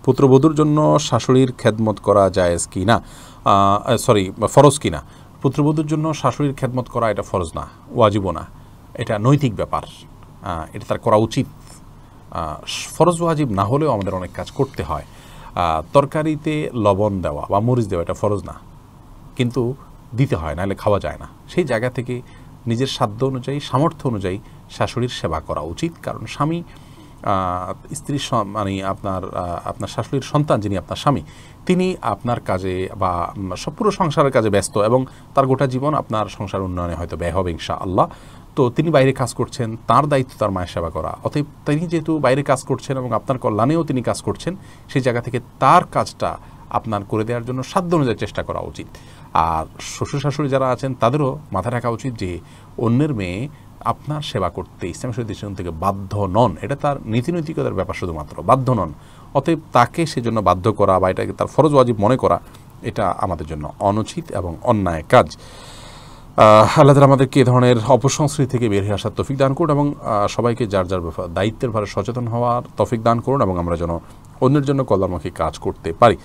পুত্রবধূর জন্য শাশুড়ির খেদমত করা জায়েজ কি না, ফরজ কি না? পুত্রবধূর জন্য শাশুড়ির খেদমত করা এটা ফরজ না, ওয়াজিবও না, এটা নৈতিক ব্যাপার, এটা তার করা উচিত। ফরজ ওয়াজিব না হলেও আমাদের অনেক কাজ করতে হয়। তরকারিতে লবণ দেওয়া বা মরিচ দেওয়া এটা ফরজ না, কিন্তু দিতে হয়, নাহলে খাওয়া যায় না। সেই জায়গা থেকে নিজের সাধ্য অনুযায়ী, সামর্থ্য অনুযায়ী শাশুড়ির সেবা করা উচিত। কারণ স্বামী, স্ত্রীর মানে আপনার শাশুড়ির সন্তান যিনি আপনার স্বামী, তিনি আপনার কাজে বা পুরো সংসারের কাজে ব্যস্ত এবং তার গোটা জীবন আপনার সংসার উন্নয়নে হয়তো ব্যয় হবে ইনশাআল্লাহ। তো তিনি বাইরে কাজ করছেন, তার দায়িত্ব তার মায়ের সেবা করা। অতএব তিনি যেহেতু বাইরে কাজ করছেন এবং আপনার কল্যাণেও তিনি কাজ করছেন, সেই জায়গা থেকে তার কাজটা আপনার করে দেওয়ার জন্য সাধ্য অনুযায়ী চেষ্টা করা উচিত। আর শ্বশুর শাশুড়ি যারা আছেন তাদেরও মাথায় রাখা উচিত যে অন্যের মেয়ে আপনার সেবা করতে ইসলাম শরীয়তের দৃষ্টিকোণ থেকে বাধ্য নন, এটা তার নীতিনৈতিকতার ব্যাপার, শুধুমাত্র বাধ্য নন। অতএব তাকে সেজন্য বাধ্য করা বা এটাকে তার ফরজ ওয়াজিব মনে করা, এটা আমাদের জন্য অনুচিত এবং অন্যায় কাজ। আল্লাহ তাআলা আমাদেরকে এ ধরনের অপসংস্কৃতি থেকে বের হয়ে আসার তৌফিক দান করুন এবং সবাইকে যার যার দায়িত্বের ভারে সচেতন হওয়ার তৌফিক দান করুন এবং আমরা যেন অন্যের জন্য কল্যাণমুখী কাজ করতে পারি।